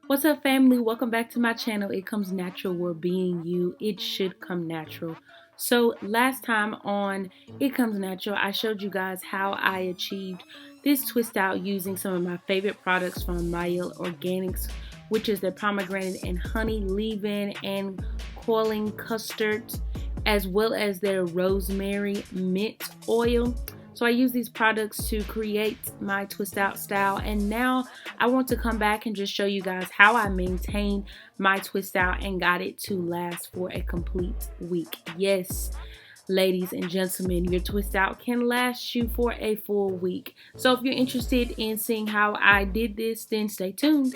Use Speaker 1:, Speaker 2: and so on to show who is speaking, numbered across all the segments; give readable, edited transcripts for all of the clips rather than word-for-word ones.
Speaker 1: What's up, family? Welcome back to my channel. It comes natural. We're being you. It should come natural. So last time on It Comes Natural, I showed you guys how I achieved this twist out using some of my favorite products from Mielle Organics, which is their pomegranate and honey leave-in and coiling custard, as well as their rosemary mint oil. So I use these products to create my twist out style, and now I want to come back and just show you guys how I maintained my twist out and got it to last for a complete week. Yes, ladies and gentlemen, your twist out can last you for a full week. So if you're interested in seeing how I did this, then stay tuned.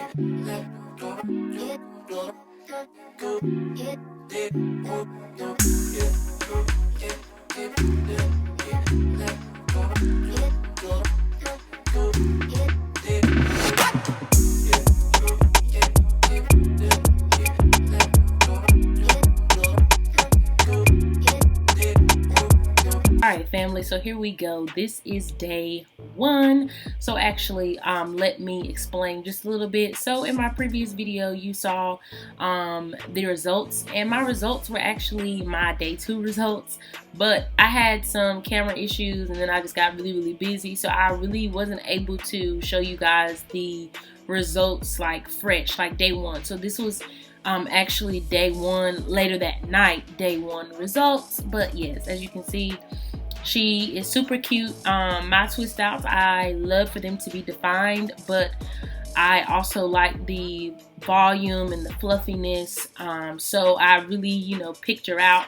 Speaker 1: Alright, family, so here we go. This is day one. So actually, let me explain just a little bit. So in my previous video, you saw the results, and my results were actually my day two results, but I had some camera issues and then I just got really busy, so I really wasn't able to show you guys the results like fresh, like day one. So this was actually day one, later that night, day one results. But yes, as you can see, she is super cute. My twist outs, I love for them to be defined, but I also like the volume and the fluffiness. So I really, picked her out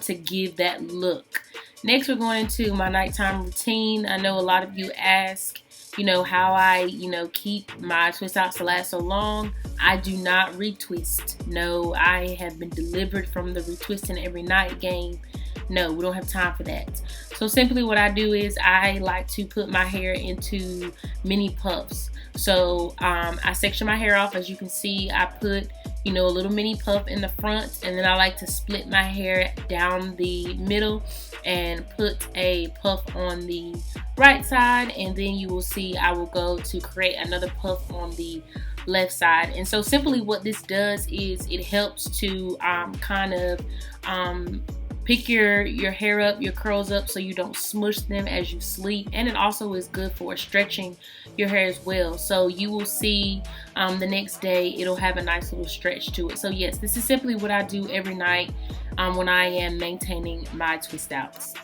Speaker 1: to give that look. Next, we're going into my nighttime routine. I know a lot of you ask, how I, keep my twist outs to last so long. I do not retwist. No, I have been delivered from the retwisting every night game. No, we don't have time for that. So simply what I do is I like to put my hair into mini puffs. So I section my hair off. As you can see, I put a little mini puff in the front, and then I like to split my hair down the middle and put a puff on the right side, and then you will see I will go to create another puff on the left side. And so simply what this does is it helps to pick your hair up, your curls up, so you don't smush them as you sleep. And it also is good for stretching your hair as well. So you will see the next day it'll have a nice little stretch to it. So yes, this is simply what I do every night when I am maintaining my twist outs.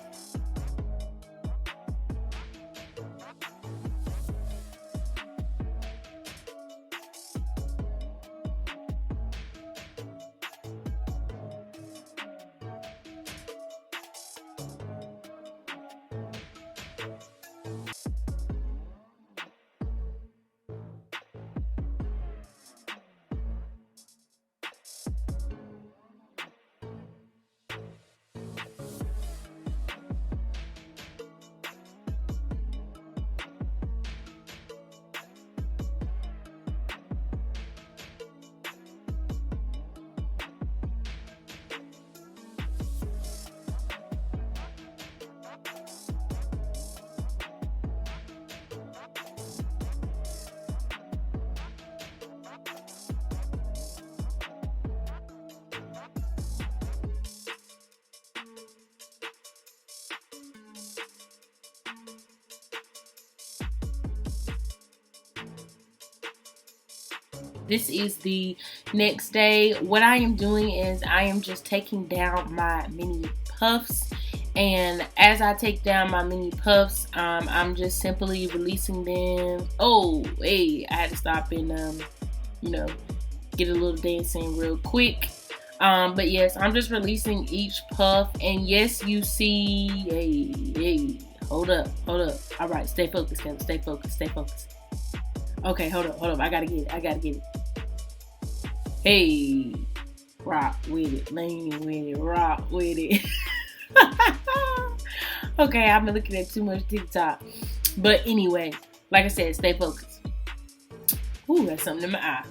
Speaker 1: This is the next day. What I am doing is I am just taking down my mini puffs, and as I take down my mini puffs, I'm just simply releasing them. Oh, hey, I had to stop and get a little dancing real quick. But yes, I'm just releasing each puff, and yes, you see, hey, hold up. All right, stay focused, Kevin. Stay focused. Okay, hold up. I gotta get it. Hey, rock with it, lean with it, rock with it. Okay, I've been looking at too much TikTok. But anyway, like I said, stay focused. Ooh, that's something in my eye.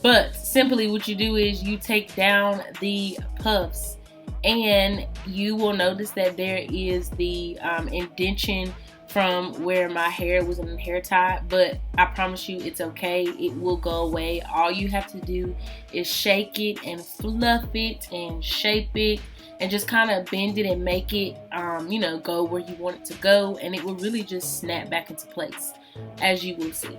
Speaker 1: But simply what you do is you take down the puffs, and you will notice that there is the indentation from where my hair was in a hair tie, but I promise you it's okay. It will go away. All you have to do is shake it and fluff it and shape it and just kind of bend it and make it, go where you want it to go, and it will really just snap back into place, as you will see.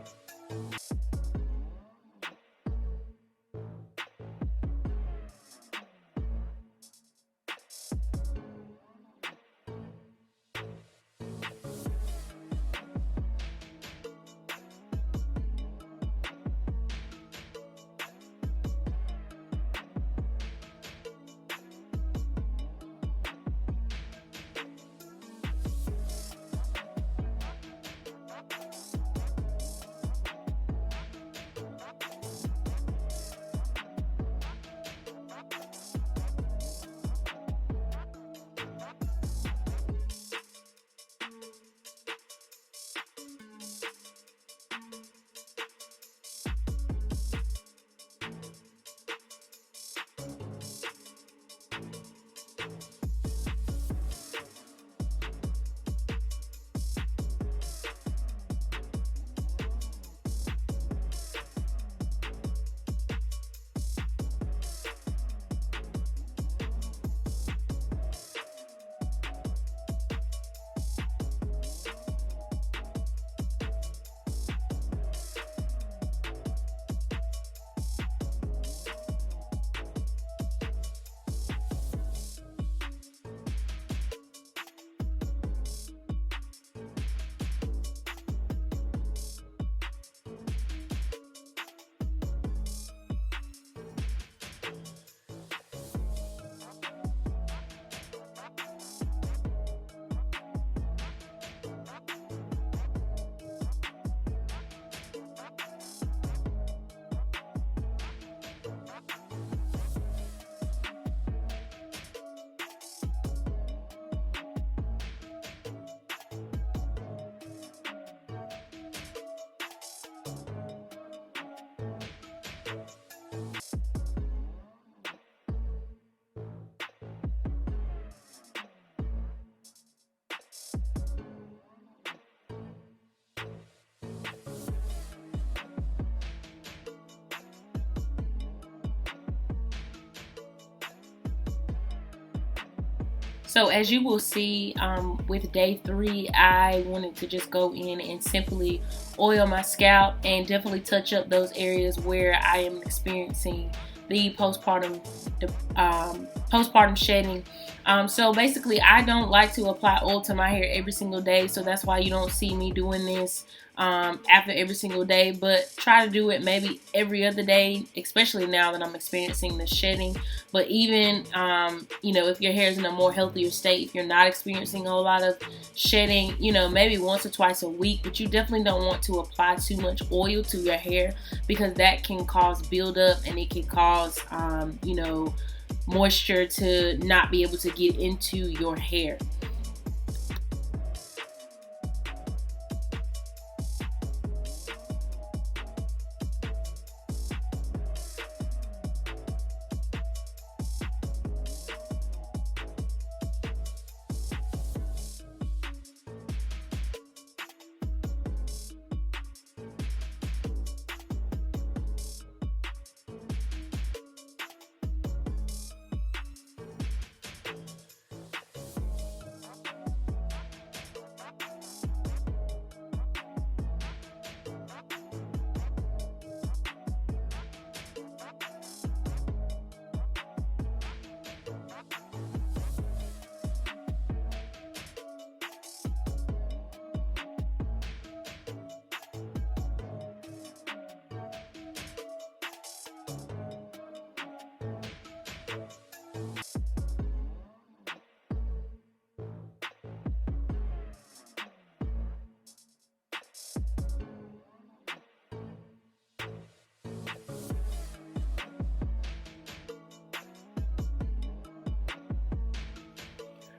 Speaker 1: So as you will see, with day 3, I wanted to just go in and simply oil my scalp and definitely touch up those areas where I am experiencing the postpartum shedding. So basically, I don't like to apply oil to my hair every single day, so that's why you don't see me doing this after every single day, but try to do it maybe every other day, especially now that I'm experiencing the shedding. But even if your hair is in a more healthier state, if you're not experiencing a whole lot of shedding, maybe once or twice a week, but you definitely don't want to apply too much oil to your hair, because that can cause buildup and it can cause moisture to not be able to get into your hair.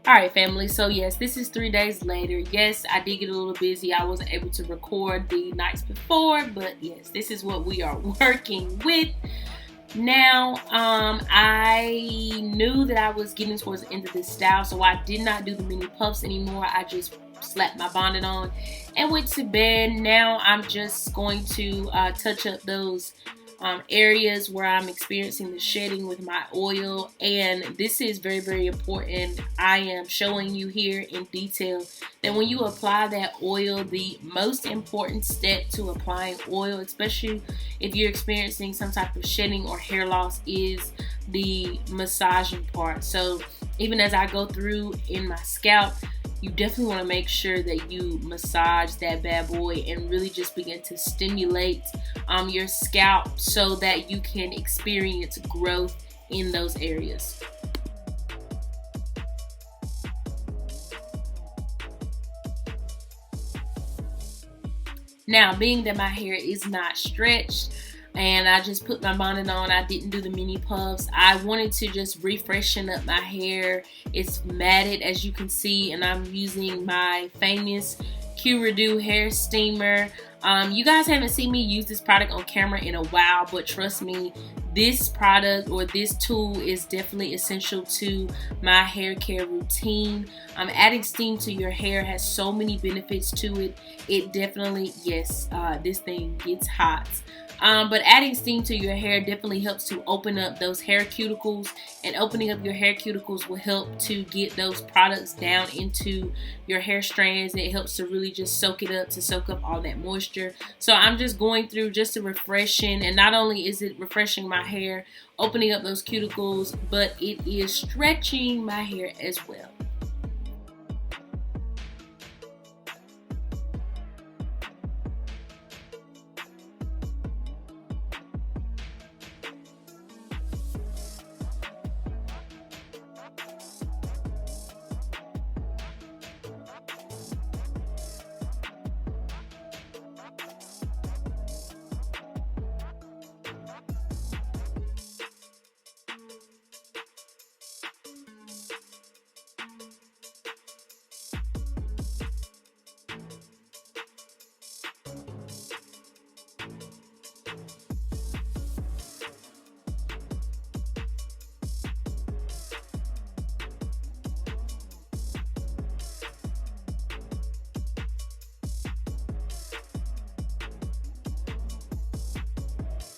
Speaker 1: Alright, family, so yes, this is 3 days later. Yes, I did get a little busy. I wasn't able to record the nights before, but yes, this is what we are working with now. I knew that I was getting towards the end of this style, so I did not do the mini puffs anymore. I just slapped my bonnet on and went to bed. Now I'm just going to touch up those areas where I'm experiencing the shedding with my oil. And this is very, very important. I am showing you here in detail that when you apply that oil, the most important step to applying oil, especially if you're experiencing some type of shedding or hair loss, is the massaging part. So even as I go through in my scalp, you definitely want to make sure that you massage that bad boy and really just begin to stimulate your scalp so that you can experience growth in those areas. Now, being that my hair is not stretched and I just put my bonnet on, I didn't do the mini puffs. I wanted to just refreshen up my hair. It's matted, as you can see, and I'm using my famous Q-Redo hair steamer. You guys haven't seen me use this product on camera in a while, but trust me, this product or this tool is definitely essential to my hair care routine. Adding steam to your hair has so many benefits to it. It definitely, yes, this thing gets hot. But adding steam to your hair definitely helps to open up those hair cuticles, and opening up your hair cuticles will help to get those products down into your hair strands. It helps to really just soak it up, to soak up all that moisture. So I'm just going through just a refreshing, and not only is it refreshing my hair, opening up those cuticles, but it is stretching my hair as well.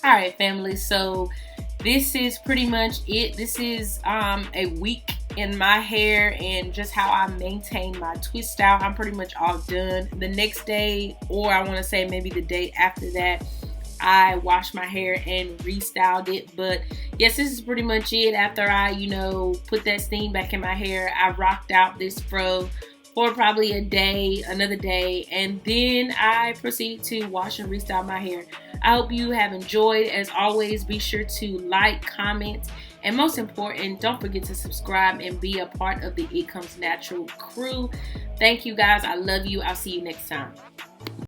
Speaker 1: Alright, family, so this is pretty much it. This is a week in my hair and just how I maintain my twist out. I'm pretty much all done. The next day, or I want to say maybe the day after that, I washed my hair and restyled it. But yes, this is pretty much it. After I, put that steam back in my hair, I rocked out this fro for probably a day, another day, and then I proceeded to wash and restyle my hair. I hope you have enjoyed. As always, be sure to like, comment, and most important, don't forget to subscribe and be a part of the It Comes Natural crew. Thank you guys. I love you. I'll see you next time.